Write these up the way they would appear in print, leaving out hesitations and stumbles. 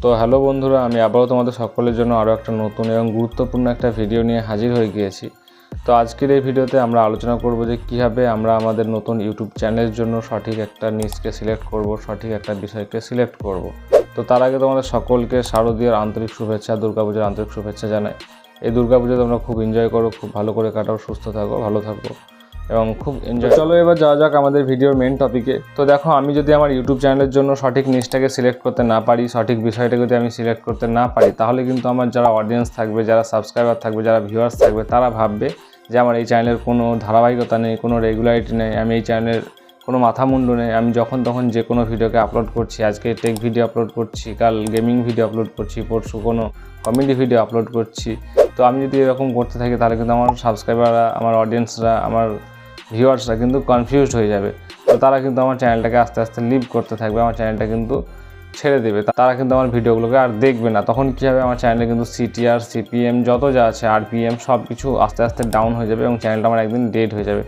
তো হ্যালো বন্ধুরা, আমি আবারও তোমাদের সকলের জন্য আরও একটা নতুন এবং গুরুত্বপূর্ণ একটা ভিডিও নিয়ে হাজির হয়ে গিয়েছি। তো আজকের এই ভিডিওতে আমরা আলোচনা করব যে কীভাবে আমরা আমাদের নতুন ইউটিউব চ্যানেলের জন্য সঠিক একটা নিচকে সিলেক্ট করব, সঠিক একটা বিষয়কে সিলেক্ট করব। তো তার আগে তোমাদের সকলকে শারদীয়ার আন্তরিক শুভেচ্ছা, দুর্গাপূজার আন্তরিক শুভেচ্ছা জানাই। এই দুর্গাপূজা তোমরা খুব এনজয় করো, খুব ভালো করে কাটাও, সুস্থ থাকো, ভালো থাকো এবং খুব এনজয়। চলো এবার যাওয়া যাক আমাদের ভিডিওর মেন টপিকে। তো দেখো, আমি যদি আমার ইউটিউব চ্যানেলের জন্য সঠিক নিচটাকে সিলেক্ট করতে না পারি, সঠিক বিষয়টাকে যদি আমি সিলেক্ট করতে না পারি, তাহলে কিন্তু আমার যারা অডিয়েন্স থাকবে, যারা সাবস্ক্রাইবার থাকবে, যারা ভিউয়ার্স থাকবে, তারা ভাববে যে আমার এই চ্যানেলের কোনো ধারাবাহিকতা নেই, কোনো রেগুলারিটি নেই, আমি এই চ্যানেলের কোনো মাথামুন্ডু নেই। আমি যখন তখন যে কোনো ভিডিওকে আপলোড করছি, আজকে টেক ভিডিও আপলোড করছি, কাল গেমিং ভিডিও আপলোড করছি, পরশু কোনো কমেডি ভিডিও আপলোড করছি। তো আমি যদি এরকম করতে থাকি তাহলে কিন্তু আমার সাবস্ক্রাইবাররা, আমার অডিয়েন্সরা, আমার ভিউয়ার্সরা কিন্তু কনফিউজড হয়ে যাবে। তো তারা কিন্তু আমার চ্যানেলটাকে আস্তে আস্তে লিভ করতে থাকবে, আমার চ্যানেলটা কিন্তু ছেড়ে দেবে, তারা কিন্তু আমার ভিডিওগুলোকে আর দেখবে না। তখন কী হবে, আমার চ্যানেলে কিন্তু সিটিআর, সিপিএম যত যা আছে, আরপিএম সব কিছু আস্তে আস্তে ডাউন হয়ে যাবে এবং চ্যানেলটা আমার একদিন ডেড হয়ে যাবে।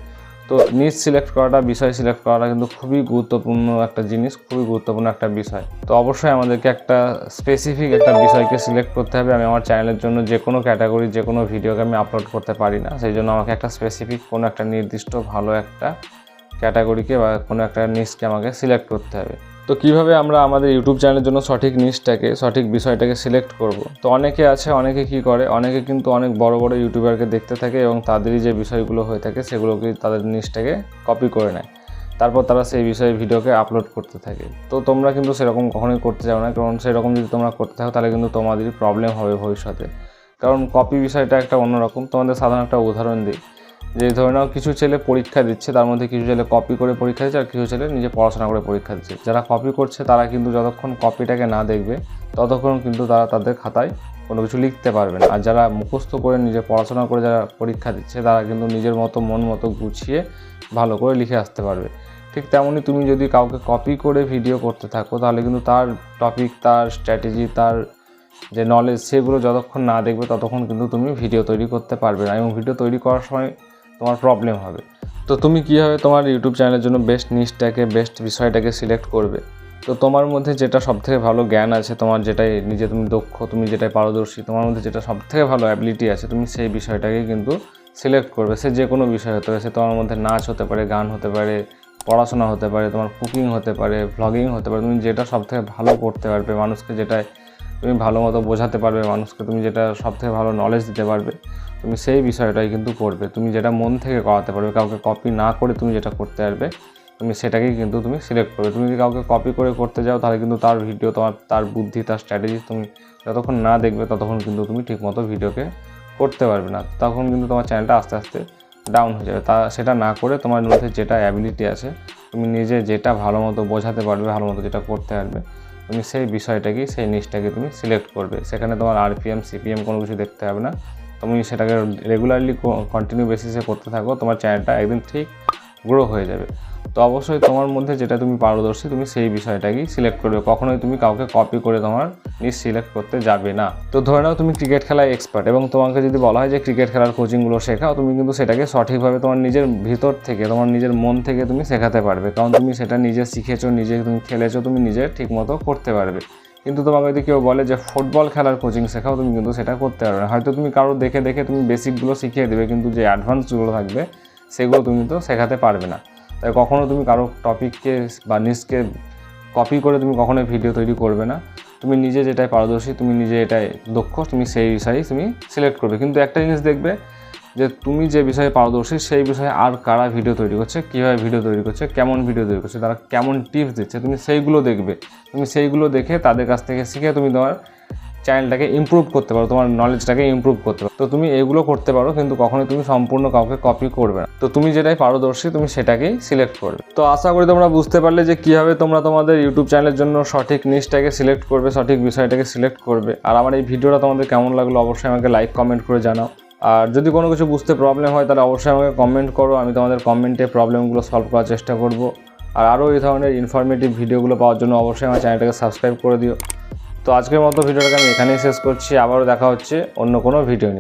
তো নিচ সিলেক্ট করাটা, বিষয় সিলেক্ট করাটা কিন্তু খুবই গুরুত্বপূর্ণ একটা জিনিস, খুবই গুরুত্বপূর্ণ একটা বিষয়। তো অবশ্যই আমাদেরকে একটা স্পেসিফিক একটা বিষয়কে সিলেক্ট করতে হবে। আমি আমার চ্যানেলের জন্য যে কোনো ক্যাটাগরি, যে কোনো ভিডিওকে আমি আপলোড করতে পারি না, সেই জন্য আমাকে একটা স্পেসিফিক কোনো একটা নির্দিষ্ট ভালো একটা ক্যাটাগরিকে বা কোনো একটা নিচকে আমাকে সিলেক্ট করতে হবে। তো কীভাবে আমরা আমাদের ইউটিউব চ্যানেলের জন্য সঠিক নিচটাকে, সঠিক বিষয়টাকে সিলেক্ট করব। তো অনেকে আছে, অনেকে কী করে, অনেকে কিন্তু অনেক বড় বড় ইউটিউবারকে দেখতে থাকে এবং তাদেরই যে বিষয়গুলো হয়ে থাকে সেগুলোকে, তাদের নিচটাকে কপি করে নেয়, তারপর তারা সেই বিষয়ে ভিডিওকে আপলোড করতে থাকে। তো তোমরা কিন্তু সেরকম কখনোই করতে যাও না, কারণ সেরকম যদি তোমরা করতে থাকো তাহলে কিন্তু তোমাদেরই প্রবলেম হবে ভবিষ্যতে। কারণ কপি বিষয়টা একটা অন্যরকম। তোমাদের সাধারণ একটা উদাহরণ দিই, যে ধরে নাও কিছু ছেলে পরীক্ষা দিচ্ছে, তার মধ্যে কিছু ছেলে কপি করে পরীক্ষা দিচ্ছে আর কিছু ছেলে নিজে পড়াশোনা করে পরীক্ষা দিচ্ছে। যারা কপি করছে তারা কিন্তু যতক্ষণ কপিটাকে না দেখবে ততক্ষণ কিন্তু তারা তাদের খাতায় কোনো কিছু লিখতে পারবে না। আর যারা মুখস্থ করে নিজে পড়াশোনা করে যারা পরীক্ষা দিচ্ছে, তারা কিন্তু নিজের মতো মন মতো গুছিয়ে ভালো করে লিখে আসতে পারবে। ঠিক তেমনই তুমি যদি কাউকে কপি করে ভিডিও করতে থাকো, তাহলে কিন্তু তার টপিক, তার স্ট্র্যাটেজি, তার যে নলেজ, সেগুলো যতক্ষণ না দেখবে ততক্ষণ কিন্তু তুমি ভিডিও তৈরি করতে পারবে না এবং ভিডিও তৈরি করার সময় তোমার প্রবলেম হবে। তো তুমি কীভাবে তোমার ইউটিউব চ্যানেলের জন্য বেস্ট নিচটাকে, বেস্ট বিষয়টাকে সিলেক্ট করবে? তো তোমার মধ্যে যেটা সবথেকে ভালো জ্ঞান আছে, তোমার যেটাই নিজে তুমি দক্ষ, তুমি যেটাই পারদর্শী, তোমার মধ্যে যেটা সবথেকে ভালো অ্যাবিলিটি আছে, তুমি সেই বিষয়টাকে কিন্তু সিলেক্ট করবে। সে যে কোনো বিষয় হতে পারে, সে তোমার মধ্যে নাচ হতে পারে, গান হতে পারে, পড়াশোনা হতে পারে, তোমার কুকিং হতে পারে, ভ্লগিং হতে পারে। তুমি যেটা সবথেকে ভালো করতে পারবে, মানুষকে যেটায় তুমি ভালো মতো বোঝাতে পারবে, মানুষকে তুমি যেটা সবথেকে ভালো নলেজ দিতে পারবে, তুমি সেই বিষয়টাই কিন্তু করবে। তুমি যেটা মন থেকে করাতে পারবে, কাউকে কপি না করে তুমি যেটা করতে পারবে, তুমি সেটাকেই কিন্তু তুমি সিলেক্ট করবে। তুমি যদি কাউকে কপি করে করতে যাও, তাহলে কিন্তু তার ভিডিও, তার বুদ্ধি, তার স্ট্র্যাটেজি তুমি যতক্ষণ না দেখবে ততক্ষণ কিন্তু তুমি ঠিকমতো ভিডিওকে করতে পারবে না। তখন কিন্তু তোমার চ্যানেলটা আস্তে আস্তে ডাউন হয়ে যাবে। সেটা না করে তোমার মধ্যে যেটা অ্যাবিলিটি আছে, তুমি নিজে যেটা ভালো মতো বোঝাতে পারবে, ভালো মতো যেটা করতে পারবে, তুমি সেই বিষয়টাকেই, সেই নিচটাকে তুমি সিলেক্ট করবে। সেখানে তোমার আরপিএম, সিপিএম কোনো কিছু দেখতে হবে না। তুমি সেটাকে রেগুলারলি কন্টিনিউ বেসিসে করতে থাকো, তোমার চ্যানেলটা একদিন ঠিক গ্রো হয়ে যাবে। তো অবশ্যই তোমার মধ্যে যেটা তুমি পারদর্শী, তুমি সেই বিষয়টাকেই সিলেক্ট করবে। কখনোই তুমি কাউকে কপি করে তোমার নিচ সিলেক্ট করতে যাবে না। তো ধরে নাও তুমি ক্রিকেট খেলায় এক্সপার্ট এবং তোমাকে যদি বলা হয় যে ক্রিকেট খেলার কোচিংগুলো শেখাও, তুমি কিন্তু সেটাকে সঠিকভাবে তোমার নিজের ভিতর থেকে, তোমার নিজের মন থেকে তুমি শেখাতে পারবে, কারণ তুমি সেটা নিজে শিখেছো, নিজে তুমি খেলেছো, তুমি নিজে ঠিকমতো করতে পারবে। কিন্তু তোমাকে যদি কেউ বলে যে ফুটবল খেলার কোচিং শেখাও, তুমি কিন্তু সেটা করতে পারবে না। হয়তো তুমি কারো দেখে দেখে তুমি বেসিকগুলো শিখিয়ে দেবে, কিন্তু যে অ্যাডভান্সগুলো থাকবে সেগুলো তুমি তো শেখাতে পারবে না। তাই কখনও তুমি কারো টপিককে বা নিচকে কপি করে তুমি কখনোই ভিডিও তৈরি করবে না। তুমি নিজে যেটাই পারদর্শী, তুমি নিজে এটাই দক্ষ, তুমি সেই বিষয়েই তুমি সিলেক্ট করবে। কিন্তু একটা জিনিস দেখবে, যে তুমি যে বিষয়ে পারদর্শী সেই বিষয়ে আর কারা ভিডিও তৈরি করছে, কীভাবে ভিডিও তৈরি করছে, কেমন ভিডিও তৈরি করছে, তারা কেমন টিপস দিচ্ছে, তুমি সেইগুলো দেখবে। তুমি সেইগুলো দেখে তাদের কাছ থেকে শিখে তুমি তোমার চ্যানেলটাকে ইমপ্রুভ করতে পারো, তোমার নলেজটাকে ইমপ্রুভ করতে পারো। তো তুমি এগুলো করতে পারো, কিন্তু কখনোই তুমি সম্পূর্ণ কাউকে কপি করবে না। তো তুমি যেটাই পারদর্শী, তুমি সেটাকেই সিলেক্ট করবে। তো আশা করি তোমরা বুঝতে পারলে যে কীভাবে তোমরা তোমাদের ইউটিউব চ্যানেলের জন্য সঠিক নিচটাকে সিলেক্ট করবে, সঠিক বিষয়টাকে সিলেক্ট করবে। আর আমার এই ভিডিওটা তোমাদের কেমন লাগলো অবশ্যই আমাকে লাইক, কমেন্ট করে জানাও। আর যদি কোনো কিছু বুঝতে প্রবলেম হয় তাহলে অবশ্যই আমাকে কমেন্ট করো, আমি তোমাদের কমেন্টে প্রবলেমগুলো সলভ করার চেষ্টা করব। আর আরও এই ধরনের ইনফরমেটিভ ভিডিওগুলো পাওয়ার জন্য অবশ্যই আমার চ্যানেলটাকে সাবস্ক্রাইব করে দিও। তো আজকের মতো ভিডিওটাকে আমি এখানেই শেষ করছি। আবারও দেখা হচ্ছে অন্য কোনো ভিডিও নিয়ে।